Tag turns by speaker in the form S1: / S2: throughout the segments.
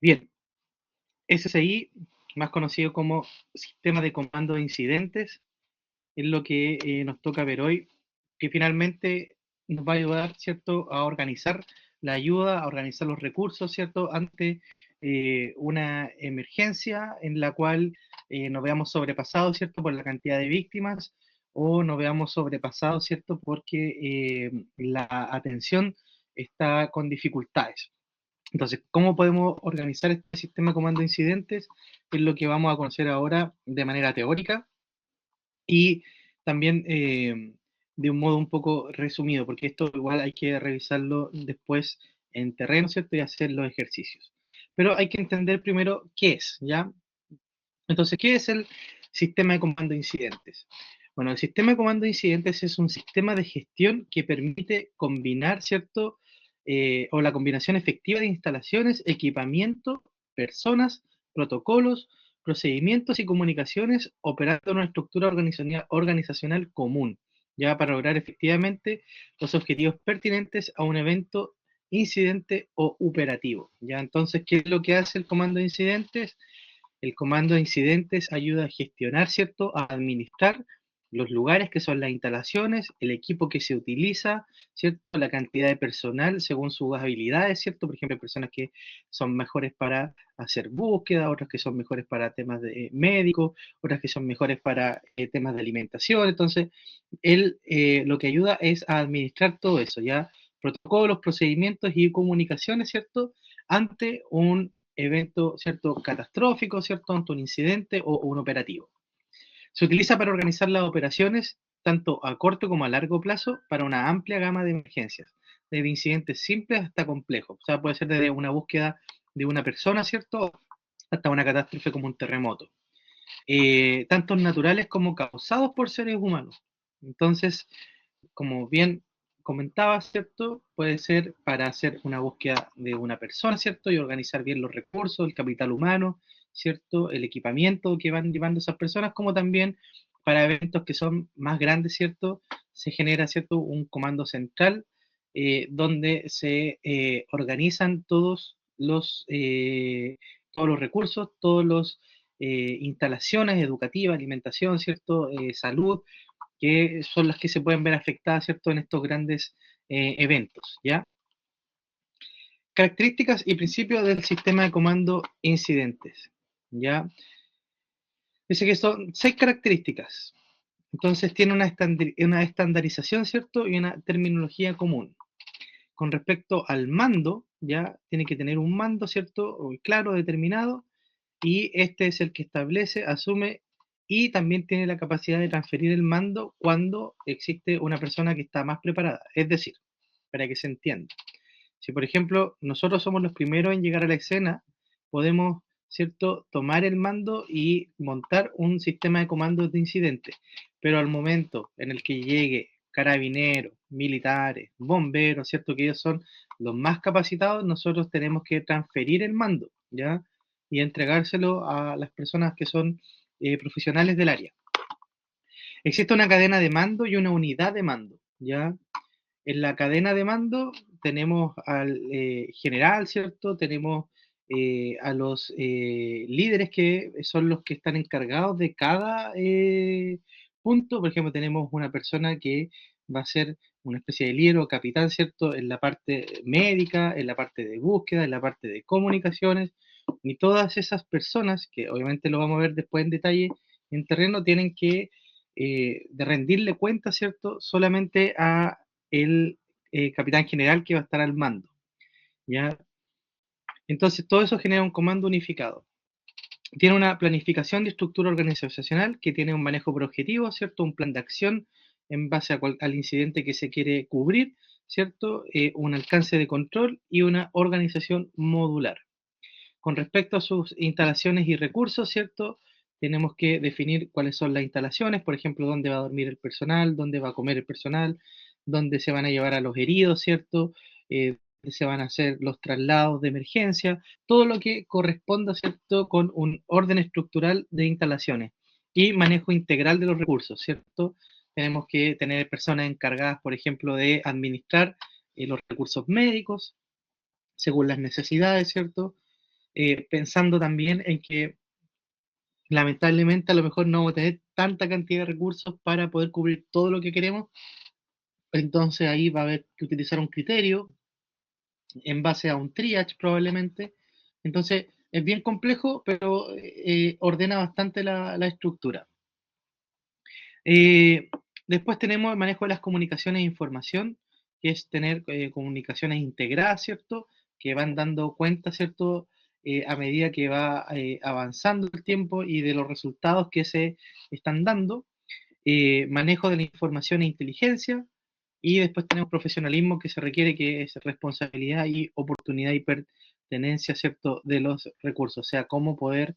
S1: Bien, SSI, más conocido como Sistema de Comando de Incidentes, es lo que nos toca ver hoy, que finalmente nos va a ayudar, ¿cierto?, a organizar la ayuda, a organizar los recursos, ¿cierto?, ante una emergencia en la cual nos veamos sobrepasados, ¿cierto?, por la cantidad de víctimas o nos veamos sobrepasados, ¿cierto?, porque la atención está con dificultades. Entonces, ¿cómo podemos organizar este sistema de comando de incidentes? Es lo que vamos a conocer ahora de manera teórica y también de un modo un poco resumido, porque esto igual hay que revisarlo después en terreno, ¿cierto? Y hacer los ejercicios. Pero hay que entender primero qué es, ¿ya? Entonces, ¿qué es el sistema de comando de incidentes? Bueno, el sistema de comando de incidentes es un sistema de gestión que permite combinar, ¿cierto? O la combinación efectiva de instalaciones, equipamiento, personas, protocolos, procedimientos y comunicaciones operando en una estructura organizacional común, ya para lograr efectivamente los objetivos pertinentes a un evento, incidente o operativo. Ya, entonces, ¿qué es lo que hace el comando de incidentes? El comando de incidentes ayuda a gestionar, ¿cierto? A administrar los lugares que son las instalaciones, el equipo que se utiliza, ¿cierto? La cantidad de personal según sus habilidades, ¿cierto? Por ejemplo, hay personas que son mejores para hacer búsqueda, otras que son mejores para temas de médicos, otras que son mejores para temas de alimentación. Entonces, él lo que ayuda es a administrar todo eso, ¿ya? Protocolos, procedimientos y comunicaciones, ¿cierto? Ante un evento, ¿cierto? Catastrófico, ¿cierto? Ante un incidente o un operativo. Se utiliza para organizar las operaciones tanto a corto como a largo plazo para una amplia gama de emergencias, desde incidentes simples hasta complejos. O sea, puede ser desde una búsqueda de una persona, ¿cierto? Hasta una catástrofe como un terremoto. Tanto naturales como causados por seres humanos. Entonces, como bien comentaba, ¿cierto? Puede ser para hacer una búsqueda de una persona, ¿cierto? Y organizar bien los recursos, el capital humano, ¿cierto? El equipamiento que van llevando esas personas, como también para eventos que son más grandes, ¿cierto? Se genera, ¿cierto? Un comando central donde se organizan todos los recursos, todos los instalaciones educativas, alimentación, ¿cierto? Salud, que son las que se pueden ver afectadas, ¿cierto?, en estos grandes eventos, ¿ya? Características y principios del sistema de comando incidentes, ¿ya? Dice que son 6 características. Entonces tiene una estandarización, ¿cierto? Y una terminología común. Con respecto al mando, ya tiene que tener un mando, ¿cierto? Claro, determinado, y este es el que establece, asume y también tiene la capacidad de transferir el mando cuando existe una persona que está más preparada. Es decir, para que se entienda, si por ejemplo nosotros somos los primeros en llegar a la escena, podemos, ¿cierto?, tomar el mando y montar un sistema de comandos de incidente, pero al momento en el que llegue carabineros, militares, bomberos, ¿cierto?, que ellos son los más capacitados, nosotros tenemos que transferir el mando, ¿ya? Y entregárselo a las personas que son profesionales del área. Existe una cadena de mando y una unidad de mando, ¿ya? En la cadena de mando tenemos al general, ¿cierto? Tenemos a los líderes que son los que están encargados de cada punto. Por ejemplo, tenemos una persona que va a ser una especie de líder o capitán, ¿cierto? En la parte médica, en la parte de búsqueda, en la parte de comunicaciones. Y todas esas personas, que obviamente lo vamos a ver después en detalle en terreno, tienen que de rendirle cuenta, ¿cierto? Solamente a el capitán general que va a estar al mando, ¿ya? Entonces, todo eso genera un comando unificado. Tiene una planificación de estructura organizacional que tiene un manejo por objetivos, ¿cierto? Un plan de acción en base al incidente que se quiere cubrir, ¿cierto? Un alcance de control y una organización modular. Con respecto a sus instalaciones y recursos, ¿cierto? Tenemos que definir cuáles son las instalaciones, por ejemplo, dónde va a dormir el personal, dónde va a comer el personal, dónde se van a llevar a los heridos, ¿cierto? Dónde se van a hacer los traslados de emergencia, todo lo que corresponda, ¿cierto? Con un orden estructural de instalaciones y manejo integral de los recursos, ¿cierto? Tenemos que tener personas encargadas, por ejemplo, de administrar los recursos médicos según las necesidades, ¿cierto? pensando también en que lamentablemente a lo mejor no vamos a tener tanta cantidad de recursos para poder cubrir todo lo que queremos, entonces ahí va a haber que utilizar un criterio en base a un triage probablemente. Entonces es bien complejo, pero ordena bastante la estructura. Después tenemos el manejo de las comunicaciones e información, que es tener comunicaciones integradas, ¿cierto? Que van dando cuenta, ¿cierto? A medida que va avanzando el tiempo y de los resultados que se están dando. Manejo de la información e inteligencia. Y después tenemos profesionalismo, que se requiere, que es responsabilidad y oportunidad y pertenencia, ¿cierto? De los recursos. O sea, cómo poder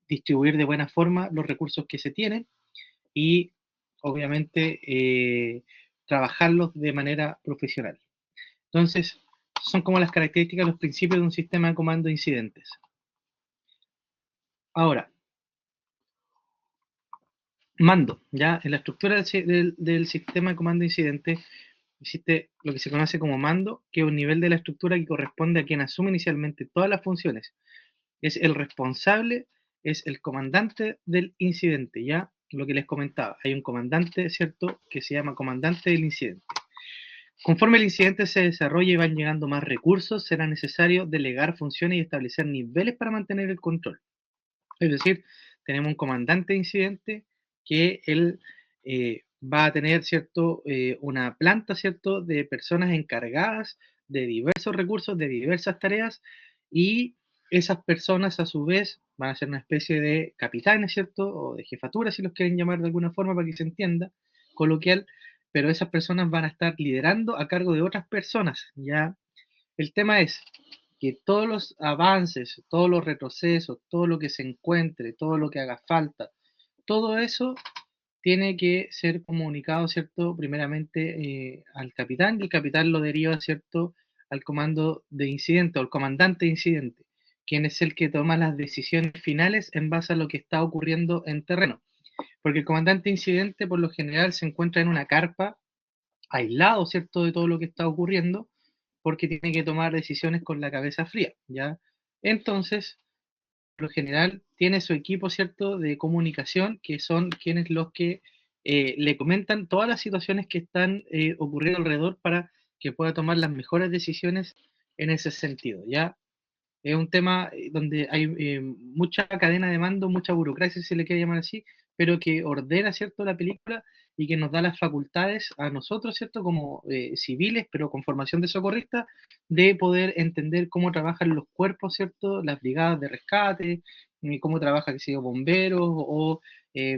S1: distribuir de buena forma los recursos que se tienen y obviamente trabajarlos de manera profesional. Entonces, son como las características, los principios de un sistema de comando de incidentes. Ahora, mando, ya en la estructura del sistema de comando de incidentes existe lo que se conoce como mando, que es un nivel de la estructura que corresponde a quien asume inicialmente todas las funciones. Es el responsable, es el comandante del incidente, ya lo que les comentaba. Hay un comandante, ¿cierto?, que se llama comandante del incidente. Conforme el incidente se desarrolla y van llegando más recursos, será necesario delegar funciones y establecer niveles para mantener el control. Es decir, tenemos un comandante de incidente que él va a tener, ¿cierto?, una planta, ¿cierto?, de personas encargadas de diversos recursos, de diversas tareas, y esas personas a su vez van a ser una especie de capitanes, ¿cierto?, o de jefatura, si los quieren llamar de alguna forma para que se entienda coloquial, pero esas personas van a estar liderando a cargo de otras personas, ¿ya? El tema es que todos los avances, todos los retrocesos, todo lo que se encuentre, todo lo que haga falta, todo eso tiene que ser comunicado, ¿cierto? Primeramente al capitán, y el capitán lo deriva, ¿cierto?, al comando de incidente o al comandante de incidente, quien es el que toma las decisiones finales en base a lo que está ocurriendo en terreno. Porque el comandante de incidente por lo general se encuentra en una carpa, aislado, ¿cierto?, de todo lo que está ocurriendo, porque tiene que tomar decisiones con la cabeza fría, ¿ya? Entonces, por lo general, tiene su equipo, ¿cierto?, de comunicación, que son quienes los que le comentan todas las situaciones que están ocurriendo alrededor para que pueda tomar las mejores decisiones en ese sentido, ¿ya? Es un tema donde hay mucha cadena de mando, mucha burocracia, si se le quiere llamar así, pero que ordena, ¿cierto?, la película y que nos da las facultades a nosotros, ¿cierto?, como civiles, pero con formación de socorristas, de poder entender cómo trabajan los cuerpos, ¿cierto?, las brigadas de rescate, cómo trabaja, qué sé yo, bomberos o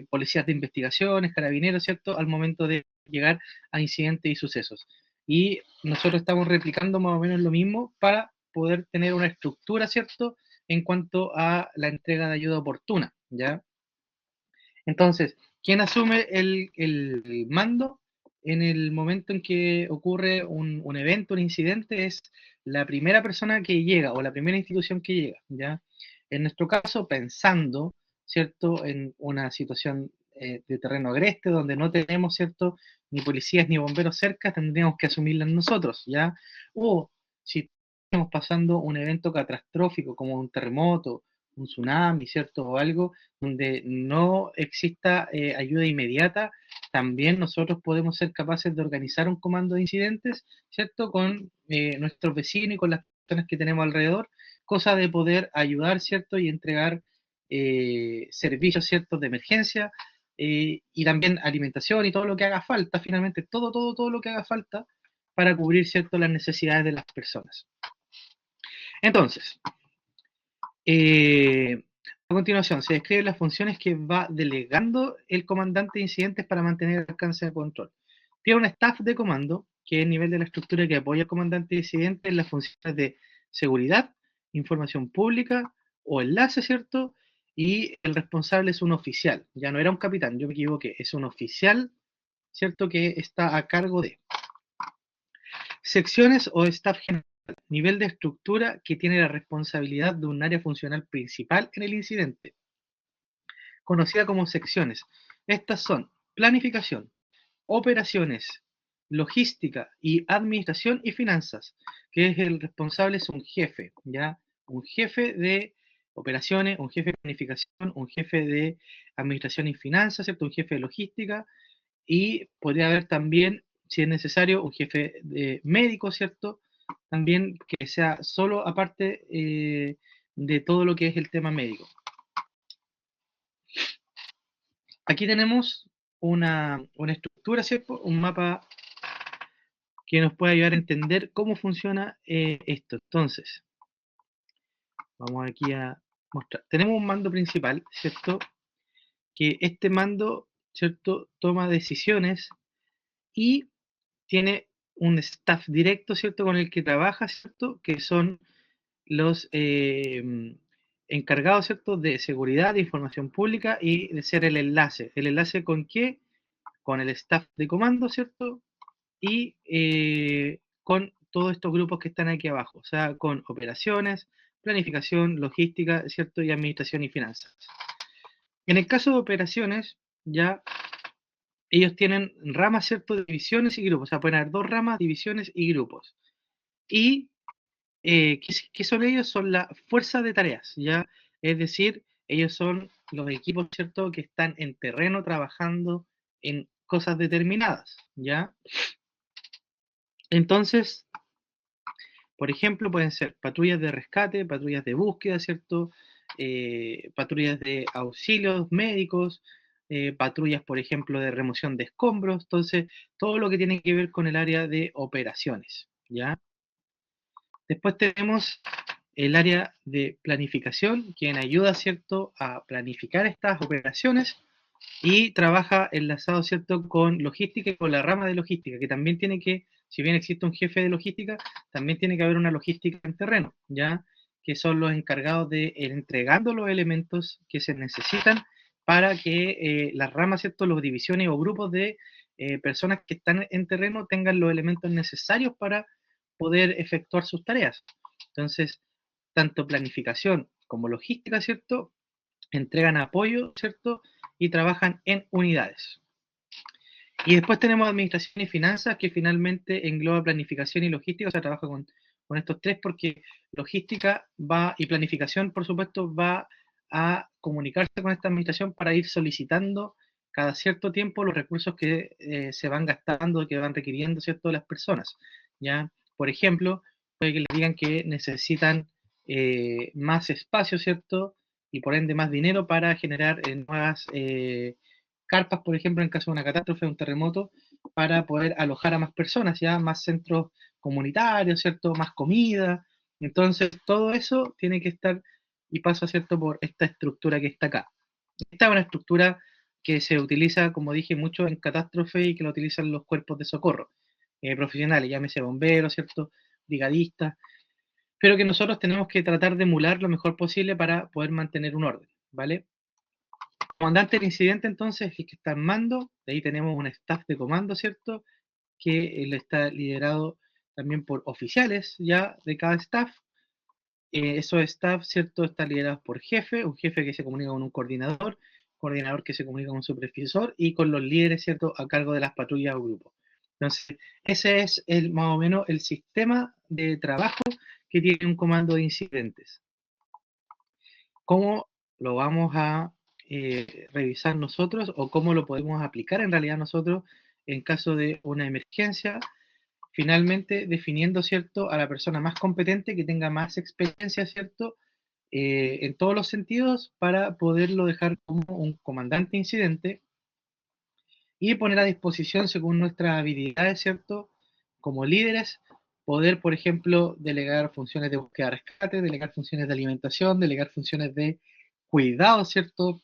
S1: policías de investigaciones, carabineros, ¿cierto?, al momento de llegar a incidentes y sucesos. Y nosotros estamos replicando más o menos lo mismo para poder tener una estructura, ¿cierto?, en cuanto a la entrega de ayuda oportuna, ¿ya? Entonces, ¿quién asume el mando en el momento en que ocurre un evento, un incidente? Es la primera persona que llega o la primera institución que llega, ¿ya? En nuestro caso, pensando, ¿cierto?, en una situación de terreno agreste donde no tenemos, ¿cierto?, ni policías ni bomberos cerca, tendríamos que asumirlas nosotros, ¿ya? O si estamos pasando un evento catastrófico como un terremoto, un tsunami, ¿cierto?, o algo donde no exista ayuda inmediata, también nosotros podemos ser capaces de organizar un comando de incidentes, ¿cierto?, con nuestros vecinos y con las personas que tenemos alrededor, cosa de poder ayudar, ¿cierto?, y entregar servicios, ¿cierto?, de emergencia y también alimentación y todo lo que haga falta, finalmente todo lo que haga falta para cubrir, ¿cierto?, las necesidades de las personas. Entonces, a continuación, se describen las funciones que va delegando el comandante de incidentes para mantener el alcance de control. Tiene un staff de comando, que es el nivel de la estructura que apoya al comandante de incidentes en las funciones de seguridad, información pública o enlace, ¿cierto? Y el responsable es un oficial, ya no era un capitán, yo me equivoqué, es un oficial, ¿cierto?, que está a cargo de secciones o staff general, nivel de estructura que tiene la responsabilidad de un área funcional principal en el incidente, conocida como secciones. Estas son planificación, operaciones, logística y administración y finanzas, que es el responsable, es un jefe, ¿ya? un jefe de operaciones, un jefe de planificación, un jefe de administración y finanzas, ¿cierto? Un jefe de logística y podría haber también, si es necesario, un jefe de médico, ¿cierto? También que sea solo aparte de todo lo que es el tema médico. Aquí tenemos una estructura, ¿cierto? Un mapa que nos puede ayudar a entender cómo funciona esto. Entonces, vamos aquí a mostrar. Tenemos un mando principal, ¿cierto? Que este mando, ¿cierto? Toma decisiones y tiene un staff directo, ¿cierto? Con el que trabaja, ¿cierto? Que son los encargados, ¿cierto? De seguridad, de información pública y de ser el enlace. ¿El enlace con qué? Con el staff de comando, ¿cierto? Y con todos estos grupos que están aquí abajo, o sea, con operaciones, planificación, logística, ¿cierto? Y administración y finanzas. En el caso de operaciones, ya ellos tienen ramas, ¿cierto? Divisiones y grupos, o sea, pueden haber dos ramas, divisiones y grupos. Y, ¿qué son ellos? Son la fuerza de tareas, ¿ya? Es decir, ellos son los equipos, ¿cierto? Que están en terreno trabajando en cosas determinadas, ¿ya? Entonces, por ejemplo, pueden ser patrullas de rescate, patrullas de búsqueda, ¿cierto? Patrullas de auxilios médicos, patrullas, por ejemplo, de remoción de escombros. Entonces, todo lo que tiene que ver con el área de operaciones, ¿ya? Después tenemos el área de planificación, quien ayuda, ¿cierto?, a planificar estas operaciones y trabaja enlazado, ¿cierto?, con logística y con la rama de logística, que también tiene que, si bien existe un jefe de logística, también tiene que haber una logística en terreno, ¿ya? Que son los encargados de ir entregando los elementos que se necesitan para que las ramas, ¿cierto?, las divisiones o grupos de personas que están en terreno tengan los elementos necesarios para poder efectuar sus tareas. Entonces, tanto planificación como logística, ¿cierto?, entregan apoyo, ¿cierto? Y trabajan en unidades. Y después tenemos administración y finanzas, que finalmente engloba planificación y logística, o sea, trabaja con estos tres porque logística va y planificación, por supuesto, va a comunicarse con esta administración para ir solicitando cada cierto tiempo los recursos que se van gastando, que van requiriendo, ¿cierto?, las personas. ¿Ya? Por ejemplo, puede que les digan que necesitan más espacio, ¿cierto? Y por ende más dinero para generar nuevas carpas, por ejemplo, en caso de una catástrofe, un terremoto, para poder alojar a más personas, ya más centros comunitarios, ¿cierto? Más comida. Entonces, todo eso tiene que estar y pasa, ¿cierto?, por esta estructura que está acá. Esta es una estructura que se utiliza, como dije, mucho en catástrofe y que lo utilizan los cuerpos de socorro profesionales, llámese bomberos, ¿cierto? Brigadistas, pero que nosotros tenemos que tratar de emular lo mejor posible para poder mantener un orden, ¿vale? Comandante del incidente, entonces, es el que está en mando. De ahí tenemos un staff de comando, ¿cierto? Que está liderado también por oficiales ya de cada staff. Esos staff, ¿cierto? Están liderados por jefe, un jefe que se comunica con un coordinador que se comunica con un supervisor y con los líderes, ¿cierto? A cargo de las patrullas o grupos. Entonces, ese es más o menos el sistema de trabajo que tiene un comando de incidentes. ¿Cómo lo vamos a revisar nosotros o cómo lo podemos aplicar en realidad nosotros en caso de una emergencia? Finalmente, definiendo, ¿cierto?, a la persona más competente que tenga más experiencia, ¿cierto?, en todos los sentidos para poderlo dejar como un comandante incidente y poner a disposición según nuestras habilidades, ¿cierto? Como líderes, poder, por ejemplo, delegar funciones de búsqueda de rescate, delegar funciones de alimentación, delegar funciones de cuidado, ¿cierto?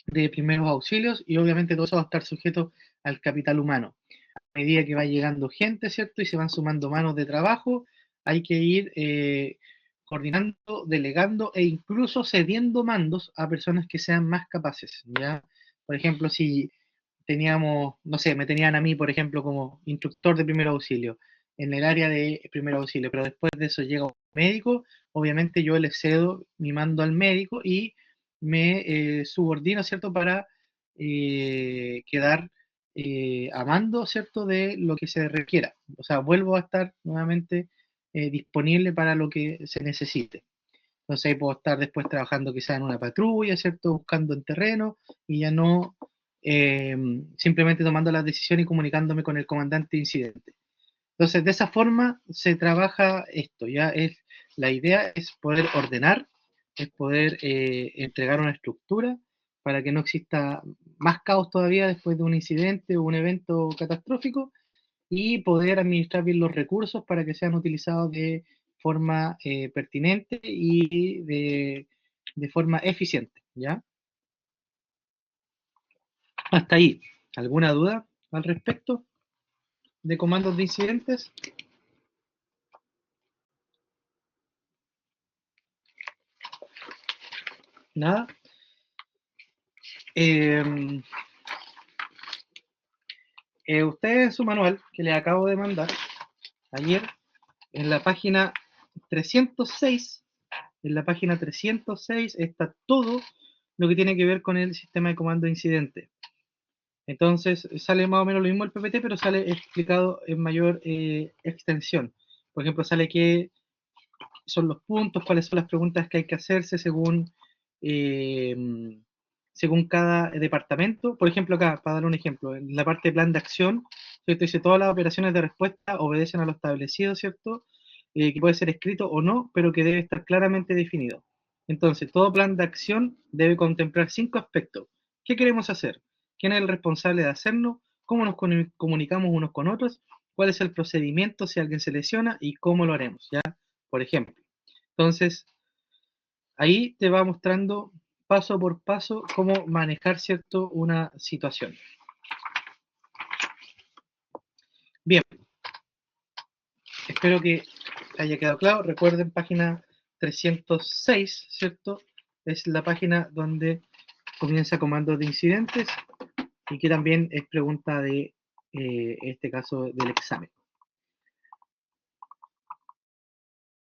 S1: De primeros auxilios y obviamente todo eso va a estar sujeto al capital humano. A medida que va llegando gente, ¿cierto? Y se van sumando manos de trabajo, hay que ir coordinando, delegando e incluso cediendo mandos a personas que sean más capaces, ¿ya? Por ejemplo, si teníamos, no sé, me tenían a mí, por ejemplo, como instructor de primer auxilio en el área de primer auxilio, pero después de eso llega un médico, obviamente yo le cedo mi mando al médico y me subordino, ¿cierto?, para quedar a mando, ¿cierto?, de lo que se requiera. O sea, vuelvo a estar nuevamente disponible para lo que se necesite. Entonces ahí puedo estar después trabajando quizás en una patrulla, ¿cierto? Buscando en terreno y ya no simplemente tomando las decisiones y comunicándome con el comandante de incidente. Entonces, de esa forma se trabaja esto, ya es, la idea es poder ordenar, es poder entregar una estructura para que no exista más caos todavía después de un incidente o un evento catastrófico y poder administrar bien los recursos para que sean utilizados de forma pertinente y de forma eficiente, ¿ya? Hasta ahí. ¿Alguna duda al respecto de comandos de incidentes? Nada. Eh, Usted en su manual que le acabo de mandar ayer, en la página 306, en la página 306 está todo lo que tiene que ver con el sistema de comando de incidente. Entonces sale más o menos lo mismo el PPT, pero sale explicado en mayor extensión. Por ejemplo, sale qué son los puntos, cuáles son las preguntas que hay que hacerse eh, según cada departamento. Por ejemplo, acá, para dar un ejemplo, en la parte de plan de acción, ¿cierto? Dice, todas las operaciones de respuesta obedecen a lo establecido, ¿cierto? Que puede ser escrito o no, pero que debe estar claramente definido. Entonces, todo plan de acción debe contemplar 5 aspectos. ¿Qué queremos hacer? ¿Quién es el responsable de hacerlo? ¿Cómo nos comunicamos unos con otros? ¿Cuál es el procedimiento si alguien se lesiona? ¿Y cómo lo haremos? ¿Ya? Por ejemplo. Entonces, ahí te va mostrando paso por paso cómo manejar, ¿cierto?, una situación. Bien, espero que haya quedado claro. Recuerden, página 306, ¿cierto? Es la página donde comienza comandos de incidentes y que también es pregunta de este caso del examen.